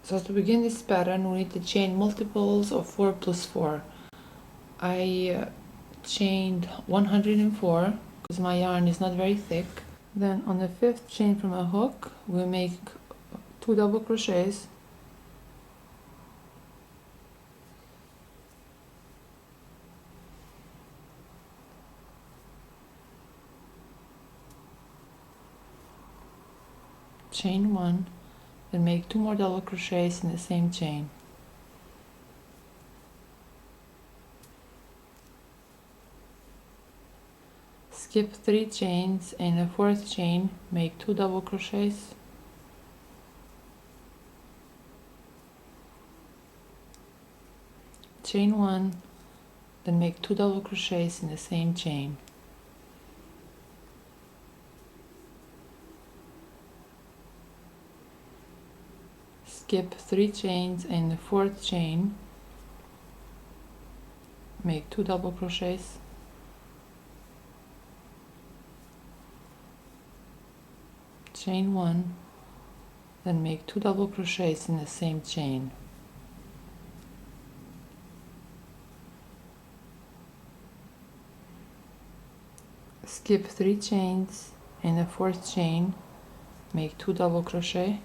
So to begin this pattern, we need to chain multiples of 4 plus 4. I chained 104 because my yarn is not very thick. Then on the 5th chain from a hook, we'll make 2 double crochets. Chain 1, then make 2 more double crochets in the same chain. Skip 3 chains, and in the 4th chain make 2 double crochets. Chain 1, then make 2 double crochets in the same chain. Skip 3 chains, and in the 4th chain make 2 double crochets. Chain 1, then make 2 double crochets in the same chain. Skip 3 chains, and the 4th chain make 2 double crochet.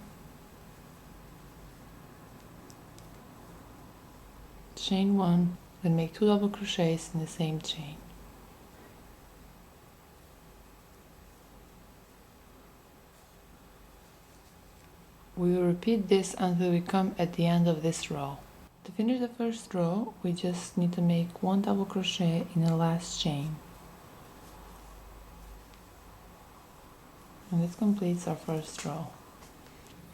Chain 1, then make 2 double crochets in the same chain. We will repeat this until we come at the end of this row. To finish the first row, we just need to make 1 double crochet in the last chain. And this completes our first row.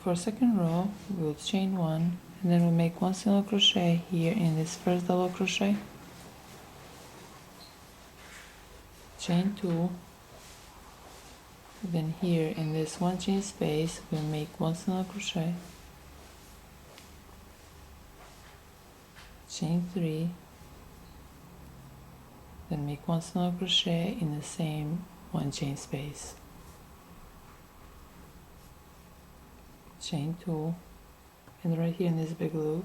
For second row, we will chain 1, and then we'll make 1 single crochet here in this first double crochet. Chain 2. Then here in this 1 chain space, we'll make 1 single crochet. Chain 3. Then make 1 single crochet in the same 1 chain space. Chain 2, and right here in this big loop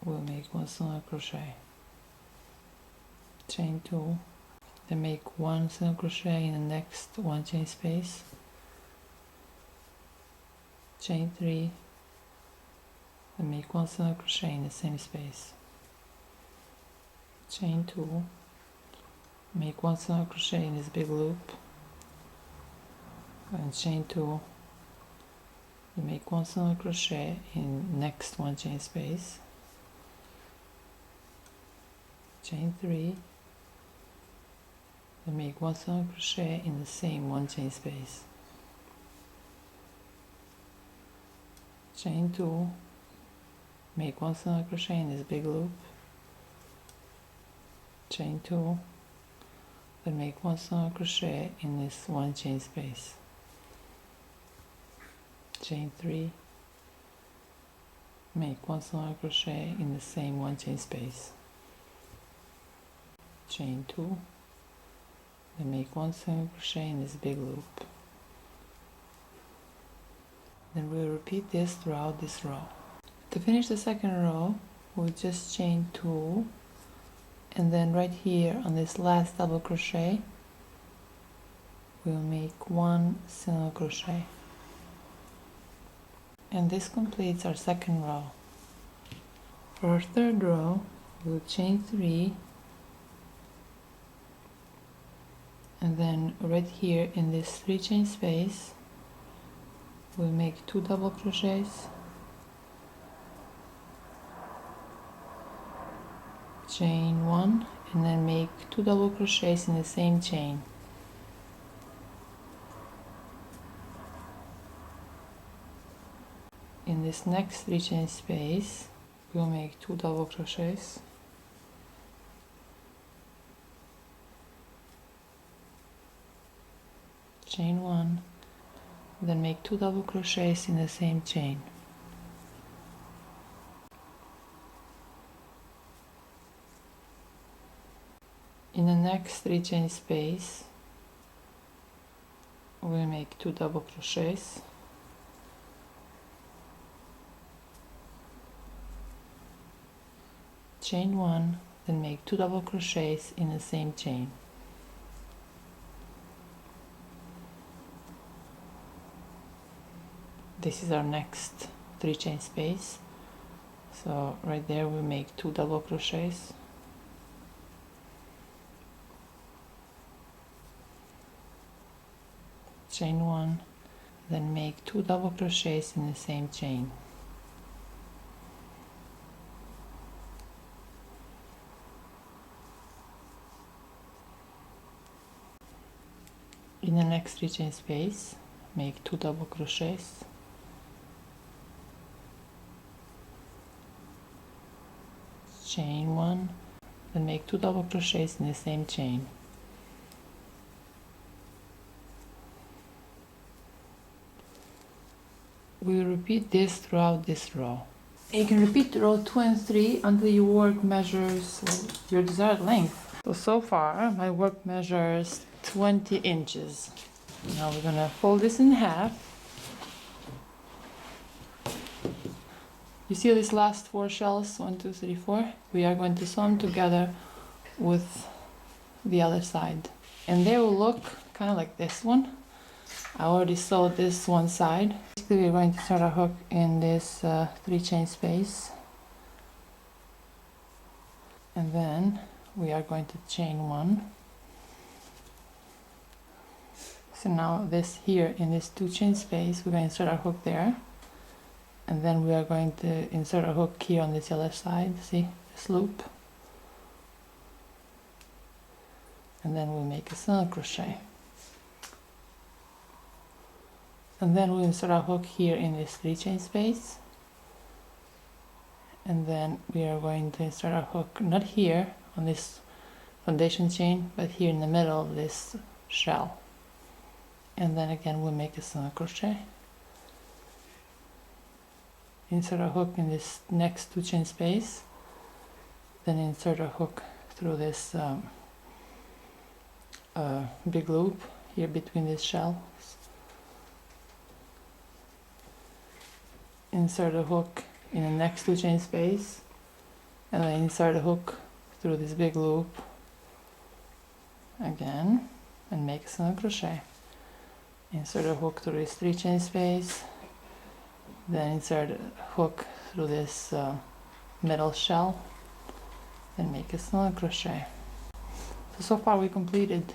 we'll make 1 single crochet. Chain 2, then make 1 single crochet in the next 1 chain space. Chain 3, and make 1 single crochet in the same space. Chain 2, make 1 single crochet in this big loop, and chain 2, you make 1 single crochet in next 1 chain space. Chain 3, and make 1 single crochet in the same 1 chain space. Chain 2, make 1 single crochet in this big loop. Chain 2, then make 1 single crochet in this 1 chain space. Chain 3, make 1 single crochet in the same 1 chain space. Chain 2, then make 1 single crochet in this big loop. Then we'll repeat this throughout this row. To finish the second row, we'll just chain 2, and then right here on this last double crochet we'll make 1 single crochet. And this completes our second row. For our third row, we'll chain 3, and then right here in this 3 chain space we'll make 2 double crochets. Chain 1, and then make 2 double crochets in the same chain. In this next 3 chain space we'll make 2 double crochets. Chain 1, then make 2 double crochets in the same chain. In the next 3 chain space we'll make 2 double crochets. chain 1, then make 2 double crochets in the same chain. This is our next 3 chain space, so right there we make 2 double crochets, chain 1, then make 2 double crochets in the same chain. In the next 3 chain space, make 2 double crochets, chain 1, then make 2 double crochets in the same chain. We will repeat this throughout this row. You can repeat row 2 and 3 until your work measures your desired length. So far my work measures 20 inches. Now we're gonna fold this in half. You see these last 4 shells, 1, 2, 3, 4? We are going to sew them together with the other side. And they will look kind of like this one. I already sewed this one side. Basically we're going to start a hook in this 3 chain space. And then we are going to chain 1. So now this here in this 2 chain space, we're going to insert our hook there. And then we are going to insert a hook here on this other side, see this loop. And then we'll make a single crochet. And then we'll insert our hook here in this 3 chain space. And then we are going to insert our hook not here on this foundation chain, but here in the middle of this shell. And then again we'll make a single crochet. Insert a hook in this next 2 chain space, then insert a hook through this big loop here between these shells. Insert a hook in the next 2 chain space, and then insert a hook through this big loop again and make a single crochet. Insert a hook through this 3 chain space, then insert a hook through this middle shell and make a single crochet. So far we completed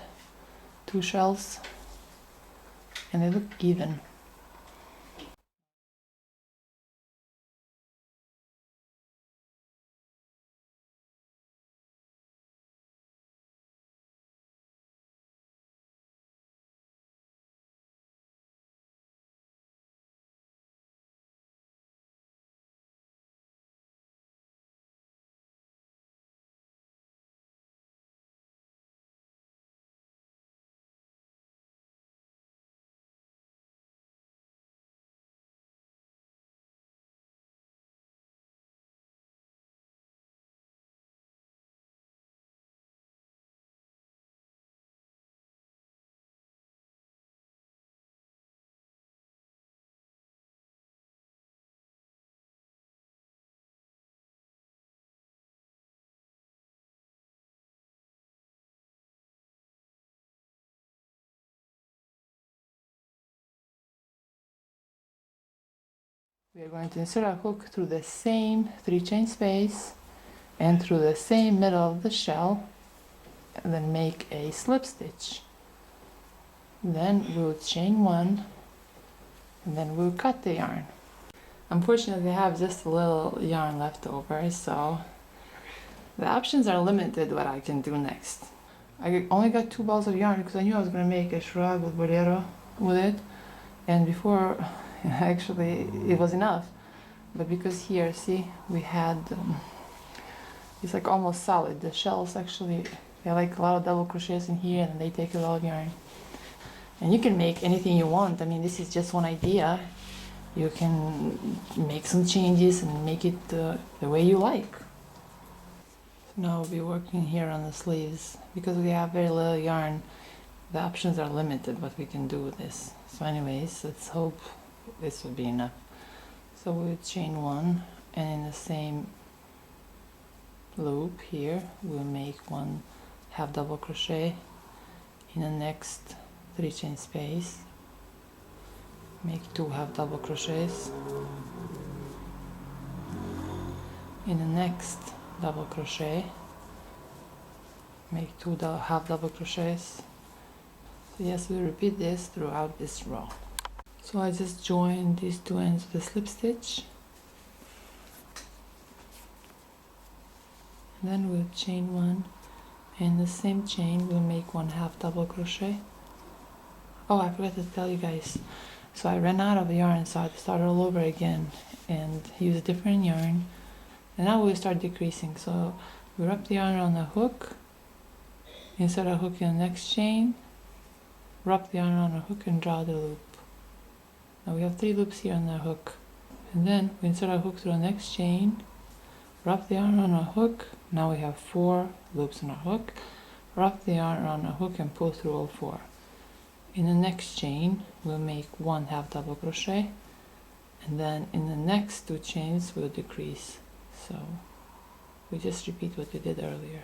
2 shells and they look even. We are going to insert a hook through the same 3 chain space and through the same middle of the shell, and then make a slip stitch. Then we'll chain 1 and then we'll cut the yarn. Unfortunately I have just a little yarn left over, so the options are limited what I can do next. I only got 2 balls of yarn because I knew I was going to make a shrug with Bolero with it, and before actually it was enough, but because here, see, we had it's like almost solid. The shells actually, they like a lot of double crochets in here and they take a lot of yarn. And you can make anything you want. I mean, this is just one idea. You can make some changes and make it the way you like. So now we'll be working here on the sleeves. Because we have very little yarn, the options are limited what we can do with this. So anyways, let's hope this will be enough. So we'll chain 1 and in the same loop here, we'll make one half double crochet in the next 3 chain space, make 2 half double crochets in the next double crochet, make 2 half double crochets. So yes, we repeat this throughout this row. So I just joined these 2 ends with a slip stitch, and then we'll chain 1, and the same chain we'll make 1 half double crochet. Oh, I forgot to tell you guys, so I ran out of yarn, so I had to start all over again and use a different yarn, and now we'll start decreasing. So we wrap the yarn around the hook, insert a hook in the next chain, wrap the yarn around a hook and draw the loop. Now we have 3 loops here on the hook, and then we insert our hook through the next chain, wrap the yarn around a hook. Now we have 4 loops on our hook, wrap the yarn around a hook and pull through all 4. In the next chain we'll make 1 half double crochet, and then in the next 2 chains we'll decrease. So we just repeat what we did earlier.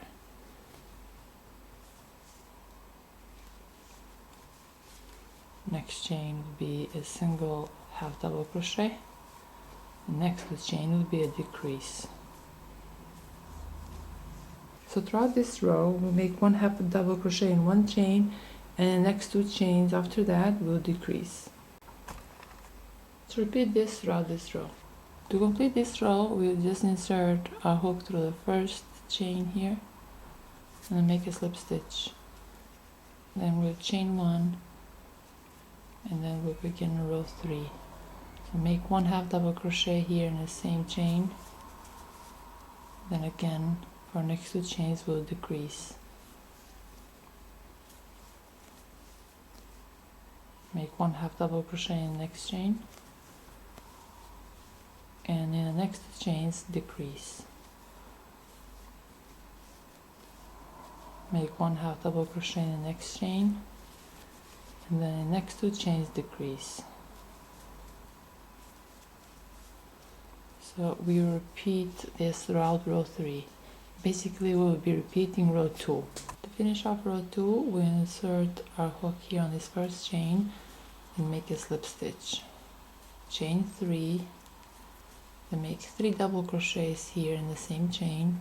Next chain will be a single half double crochet, the next 2 chain will be a decrease. So throughout this row we'll make 1 half double crochet in 1 chain, and the next 2 chains after that will decrease. So repeat this throughout this row. To complete this row, we'll just insert our hook through the first chain here and then make a slip stitch. Then we'll chain 1, and then we'll begin row 3. So make 1 half double crochet here in the same chain. Then again, for next 2 chains we'll decrease. Make 1 half double crochet in the next chain, and in the next 2 chains decrease. Make 1 half double crochet in the next chain, and then in the next 2 chains decrease. So we repeat this throughout row 3. Basically we'll be repeating row 2. To finish off row 2, we insert our hook here on this first chain and make a slip stitch. Chain 3, then make 3 double crochets here in the same chain.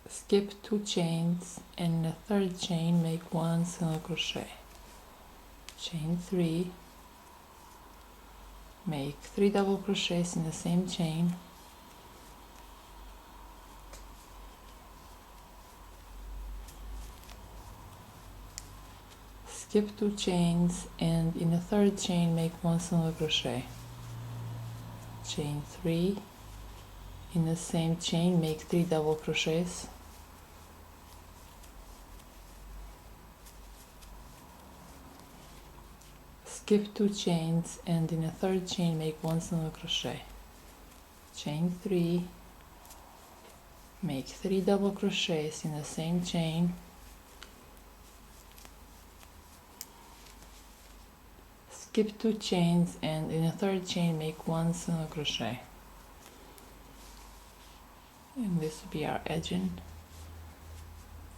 Skip 2 chains, and in the 3rd chain make 1 single crochet. Chain 3, make 3 double crochets in the same chain. Skip 2 chains, and in the 3rd chain make 1 single crochet. Chain 3, in the same chain make 3 double crochets. Skip 2 chains, and in the 3rd chain make 1 single crochet. Chain 3, make 3 double crochets in the same chain. Skip 2 chains, and in the 3rd chain make 1 single crochet. And this will be our edging.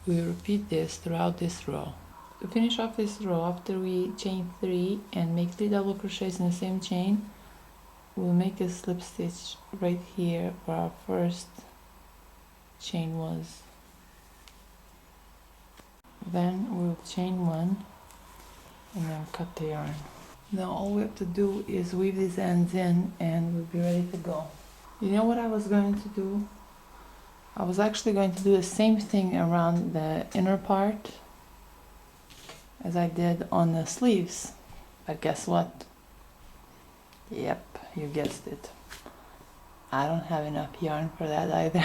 We repeat this throughout this row. To finish off this row, after we chain 3 and make 3 double crochets in the same chain, we'll make a slip stitch right here where our first chain was. Then we'll chain 1 and then cut the yarn. Now all we have to do is weave these ends in and we'll be ready to go. You know what I was going to do? I was actually going to do the same thing around the inner part as I did on the sleeves, but guess what? Yep, you guessed it. I don't have enough yarn for that either.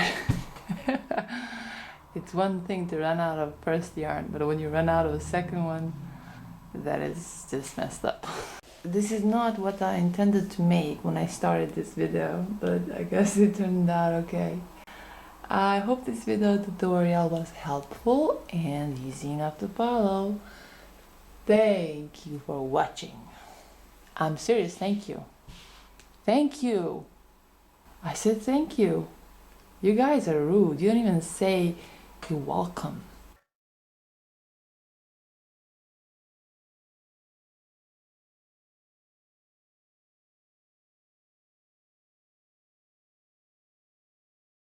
It's one thing to run out of first yarn, but when you run out of the second one, that is just messed up. This is not what I intended to make when I started this video, but I guess it turned out okay. I hope this video tutorial was helpful and easy enough to follow. Thank you for watching. I'm serious, thank you. Thank you. I said thank you. You guys are rude. You don't even say you're welcome.